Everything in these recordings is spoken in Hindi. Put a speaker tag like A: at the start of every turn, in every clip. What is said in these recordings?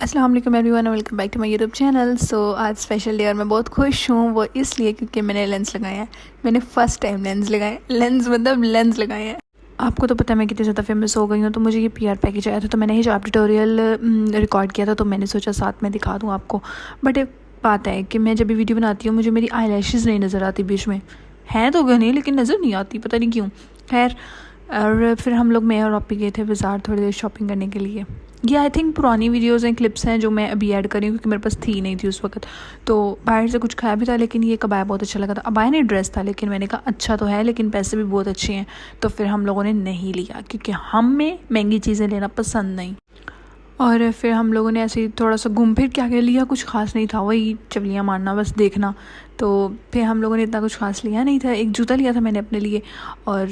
A: अस्सलाम वालेकुम everyone, welcome back to my YouTube channel. आज स्पेशल डे और मैं बहुत खुश हूँ। वो इसलिए क्योंकि मैंने लेंस लगाए हैं। मैंने फ़र्स्ट टाइम लेंस लगाए, लेंस लगाए हैं। आपको तो पता है मैं कितनी ज़्यादा फेमस हो गई हूँ। तो मुझे ये पीआर पैकेज आया था, तो मैंने हिजाब ट्यूटोरियल रिकॉर्ड किया था, तो मैंने सोचा साथ में दिखा दूँ आपको। बट एक बात है कि मैं जब भी वीडियो बनाती हूँ मुझे मेरी आई लैशेज़ नहीं नज़र आती बीच में। हैं तो घनी लेकिन नज़र नहीं आती, पता नहीं क्यों। खैर, और फिर हम लोग मैं और आप गए थे बाज़ार थोड़ी देर शॉपिंग करने के लिए। ये आई थिंक पुरानी वीडियोज़ हैं, क्लिप्स हैं जो मैं अभी ऐड कर रही हूँ क्योंकि मेरे पास थी नहीं थी उस वक्त। तो बाहर से कुछ खाया भी था, लेकिन ये कबाया बहुत अच्छा लगा था। अबाया नहीं, ड्रेस था, लेकिन मैंने कहा अच्छा तो है लेकिन पैसे भी बहुत अच्छे हैं, तो फिर हम लोगों ने नहीं लिया क्योंकि हमें महंगी चीज़ें लेना पसंद नहीं। और फिर हम लोगों ने ऐसे ही थोड़ा सा घूम फिर क्या क्या लिया, कुछ खास नहीं था, वही चवलियाँ मारना बस देखना। तो फिर हम लोगों ने इतना कुछ खास लिया नहीं था। एक जूता लिया था मैंने अपने लिए और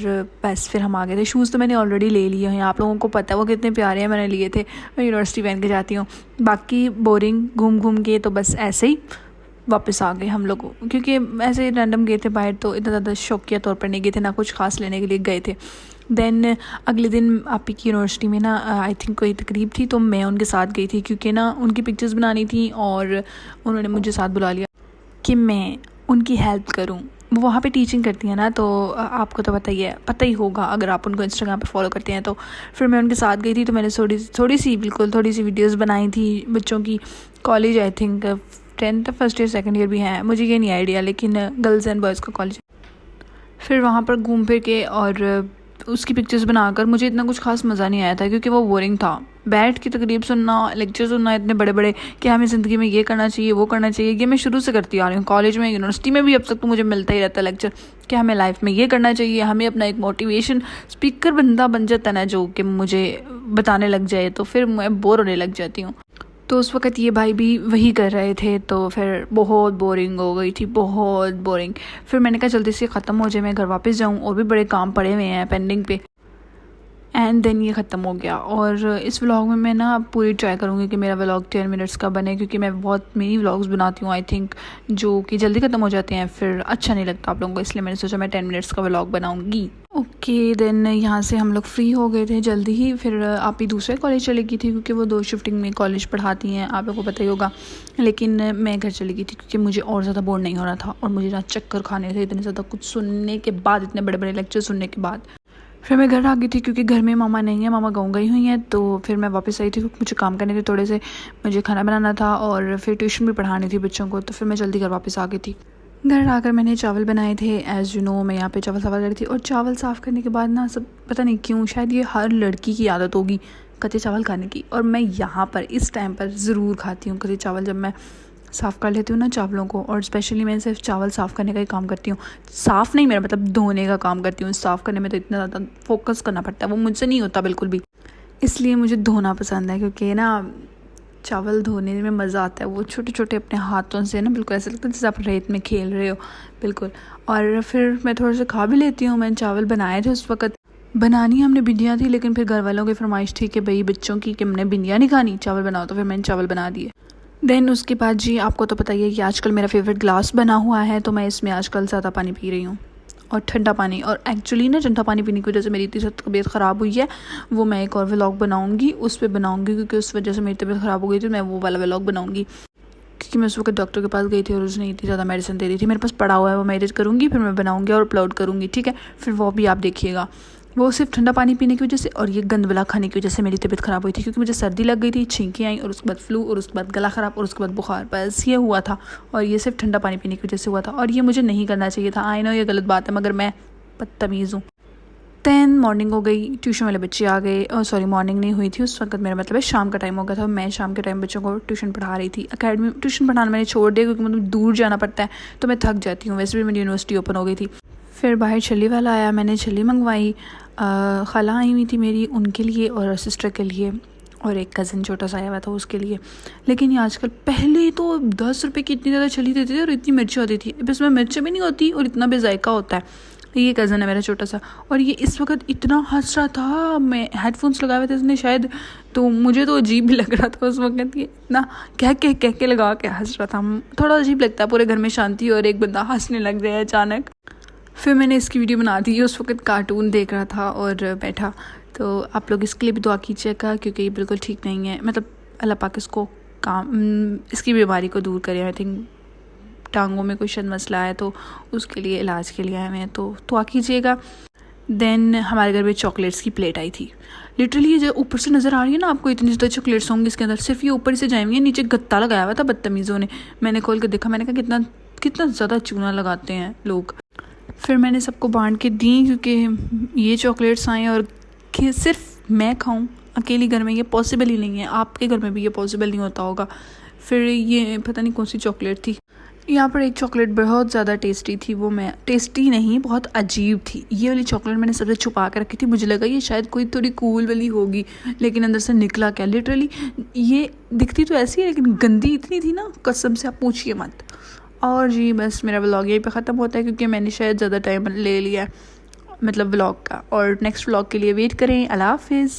A: बस फिर हम आ गए थे। शूज़ तो मैंने ऑलरेडी ले लिए हैं, आप लोगों को पता है वो कितने प्यारे हैं, मैंने लिए थे। मैं यूनिवर्सिटी पहन के जाती हूँ। बाकी बोरिंग घूम घूम के तो बस ऐसे ही वापस आ गए हम लोग, क्योंकि ऐसे रैंडम गए थे बाहर, तो इतना ज़्यादा शौकिया तौर पर नहीं गए थे, ना कुछ खास लेने के लिए गए थे। देन अगले दिन आपी की यूनिवर्सिटी में ना आई थिंक कोई तकरीब थी, तो मैं उनके साथ गई थी क्योंकि ना उनकी पिक्चर्स बनानी थी और उन्होंने मुझे साथ बुला लिया कि मैं उनकी हेल्प करूं। वो वहाँ पे टीचिंग करती हैं ना, तो आपको तो पता ही होगा अगर आप उनको इंस्टाग्राम पे फॉलो करते हैं। तो फिर मैं उनके साथ गई थी, तो मैंने थोड़ी सी वीडियोस बनाई थी बच्चों की। College I think 10th first year second year भी हैं, मुझे ये नहीं आइडिया, लेकिन गर्ल्स एंड बॉयज़ का कॉलेज। फिर वहाँ पर घूम फिर के और उसकी पिक्चर्स बनाकर मुझे इतना कुछ खास मज़ा नहीं आया था क्योंकि वो बोरिंग था। बैठ की तकरीब सुनना, लेक्चर सुनना इतने बड़े बड़े कि हमें ज़िंदगी में ये करना चाहिए वो करना चाहिए, ये मैं शुरू से करती आ रही हूँ। कॉलेज में, यूनिवर्सिटी में भी अब तक तो मुझे मिलता ही रहता है लेक्चर कि हमें लाइफ में ये करना चाहिए। हमें अपना एक मोटिवेशन स्पीकर बंदा बन जाता है ना, जो कि मुझे बताने लग जाए, तो फिर मैं बोर होने लग जाती हूँ। तो उस वक़्त ये भाई भी वही कर रहे थे, तो फिर बहुत बोरिंग हो गई थी, बहुत बोरिंग। फिर मैंने कहा जल्दी से ख़त्म हो जाए, मैं घर वापस जाऊँ, और भी बड़े काम पड़े हुए हैं पेंडिंग पे। एंड देन ये ख़त्म हो गया। और इस व्लॉग में मैं ना पूरी ट्राई करूँगी कि मेरा व्लॉग 10 मिनट्स का बने, क्योंकि मैं बहुत मिनी व्लॉग्स बनाती हूँ आई थिंक, जो कि जल्दी ख़त्म हो जाते हैं, फिर अच्छा नहीं लगता आप लोगों को, इसलिए मैंने सोचा मैं 10 मिनट्स का व्लॉग बनाऊँगी। ओके, देन यहाँ से हम लोग फ्री हो गए थे जल्दी ही। फिर आप ही दूसरे कॉलेज चली गई थी क्योंकि वो 2 शिफ्टिंग में कॉलेज पढ़ाती हैं, आप लोगों को पता ही होगा। लेकिन मैं घर चली गई थी क्योंकि मुझे और ज़्यादा बोर नहीं हो रहा था, और मुझे ना चक्कर खाने थे इतने ज़्यादा कुछ सुनने के बाद, इतने बड़े बड़े लेक्चर सुनने के बाद। फिर मैं घर आ गई थी क्योंकि घर में मामा नहीं है, मामा गाँव गई हुई हैं। तो फिर मैं वापस आई थी क्योंकि मुझे काम करने थे थोड़े से, मुझे खाना बनाना था और फिर ट्यूशन भी पढ़ानी थी बच्चों को, तो फिर मैं जल्दी घर वापस आ गई थी। घर आकर मैंने चावल बनाए थे, एज़ यू नो मैं यहाँ पे चावल साफ़ कर रही थी। और चावल साफ़ करने के बाद ना सब पता नहीं क्यों, शायद ये हर लड़की की आदत होगी कच्चे चावल खाने की, और मैं यहाँ पर इस टाइम पर ज़रूर खाती हूँ कच्चे चावल। जब मैं साफ़ कर लेती हूँ ना चावलों को, और स्पेशली मैं सिर्फ चावल साफ़ करने का ही काम करती हूँ, साफ़ नहीं, मेरा मतलब धोने का काम करती हूँ। साफ़ करने में तो इतना ज़्यादा फोकस करना पड़ता है, वो मुझसे नहीं होता बिल्कुल भी, इसलिए मुझे धोना पसंद है। क्योंकि ना चावल धोने में मज़ा आता है, वो छोटे छोटे अपने हाथों से ना, बिल्कुल ऐसा लगता है जैसे आप रेत में खेल रहे हो, बिल्कुल। और फिर मैं थोड़ा सा खा भी लेती हूँ। मैंने चावल बनाए थे उस वक़्त, बनानी हमने भिंडियाँ थी, लेकिन फिर घर वालों की फरमाइश थी कि भाई बच्चों की कि हमने भिंडियाँ नहीं खानी, चावल बनाओ, तो फिर मैंने चावल बना दिए। देन उसके बाद जी आपको तो पता ही है कि आजकल मेरा फेवरेट ग्लास बना हुआ है, तो मैं इसमें आजकल ज़्यादा पानी पी रही हूँ, और ठंडा पानी। और एक्चुअली ना ठंडा पानी पीने की वजह से मेरी इतनी ज़्यादा तबीयत ख़राब हुई है, वो मैं एक और व्लॉग बनाऊँगी, उस पर बनाऊँगी, क्योंकि उस वजह से मेरी तबीयत ख़राब हो गई थी। मैं वो वाला व्लॉग बनाऊँगी क्योंकि मैं उस वक्त डॉक्टर के पास गई थी और उसने इतनी ज़्यादा मेडिसिन दे दी थी, मेरे पास पड़ा हुआ है, वो मैं एडिट करूँगी, फिर मैं बनाऊँगी और अपलोड करूँगी, ठीक है। फिर वो भी आप देखिएगा। वो सिर्फ ठंडा पानी पीने की वजह से और ये गंदवला खाने की वजह से मेरी तबीयत ख़राब हुई थी, क्योंकि मुझे सर्दी लग गई थी, छींकें आई, और उसके बाद फ्लू, और उसके बाद गला ख़राब, और उसके बाद बुखार, बस ये हुआ था। और ये सिर्फ ठंडा पानी पीने की वजह से हुआ था, और ये मुझे नहीं करना चाहिए था। आई नो ये गलत बात है, मगर मैं बदतमीज़ हूँ। देन मॉर्निंग हो गई, ट्यूशन वाले बच्चे आ गए, और सॉरी मॉर्निंग नहीं हुई थी उस वक्त, मेरा मतलब है शाम का टाइम हो गया था। मैं शाम के टाइम बच्चों को ट्यूशन पढ़ा रही थी। अकेडमी ट्यूशन पढ़ाना मैंने छोड़ दिया क्योंकि मतलब दूर जाना पड़ता है, तो मैं थक जाती हूँ। वैसे भी मेरी यूनिवर्सिटी ओपन हो गई थी। फिर बाहर छली वाला आया, मैंने छली मंगवाई। खाला आई हुई थी मेरी, उनके लिए और सिस्टर के लिए, और एक कज़न छोटा सा आया हुआ था उसके लिए। लेकिन ये आजकल, पहले तो 10 रुपये की इतनी ज़्यादा छली देती थी और इतनी मिर्ची होती थी, अब इसमें मिर्च भी नहीं होती और इतना बेजायका होता है। ये कज़न है मेरा छोटा सा, और ये इस वक्त इतना हंस रहा था, मैं हेडफोन्स लगाए हुए थे उसने शायद, तो मुझे तो अजीब भी लग रहा था उस वक्त, ये इतना कह के लगा के हंस रहा था। थोड़ा अजीब लगता है, पूरे घर में शांति और एक बंदा हंसने लग जाए अचानक। फिर मैंने इसकी वीडियो बना दी। उस वक्त कार्टून देख रहा था और बैठा, तो आप लोग इसके लिए भी दुआ कीजिएगा क्योंकि ये बिल्कुल ठीक नहीं है। मतलब अल्लाह पाक इसको इसकी बीमारी को दूर करे। आई थिंक टांगों में कोई शायद मसला है तो उसके लिए इलाज के लिए आए हुए हैं, तो दुआ कीजिएगा। देन हमारे घर में चॉकलेट्स की प्लेट आई थी। लिटरली ये जो ऊपर से नज़र आ रही है ना आपको, इतनी ज़्यादा चॉकलेट्स होंगी इसके अंदर, सिर्फ ये ऊपर से जाएंगे, नीचे गत्ता लगाया हुआ था बदतमीज़ों ने। मैंने खोल कर देखा, मैंने कहा कितना ज़्यादा चूना लगाते हैं लोग। फिर मैंने सबको बांट के दी, क्योंकि ये चॉकलेट्स आए और सिर्फ मैं खाऊं अकेली घर में ये पॉसिबल ही नहीं है। आपके घर में भी ये पॉसिबल नहीं होता होगा। फिर ये पता नहीं कौन सी चॉकलेट थी। यहाँ पर एक चॉकलेट बहुत ज़्यादा टेस्टी थी, वो मैं टेस्टी नहीं बहुत अजीब थी। ये वाली चॉकलेट मैंने सबसे छुपा के रखी थी, मुझे लगा ये शायद कोई थोड़ी कूल वाली होगी, लेकिन अंदर से निकला क्या। लिटरली ये दिखती तो ऐसी है लेकिन गंदी इतनी थी ना, कसम से आप पूछिए मत। और जी बस मेरा व्लॉग यहीं पे ख़त्म होता है, क्योंकि मैंने शायद ज़्यादा टाइम ले लिया है मतलब व्लॉग का। और नेक्स्ट व्लॉग के लिए वेट करें। अल्लाह हाफिज़।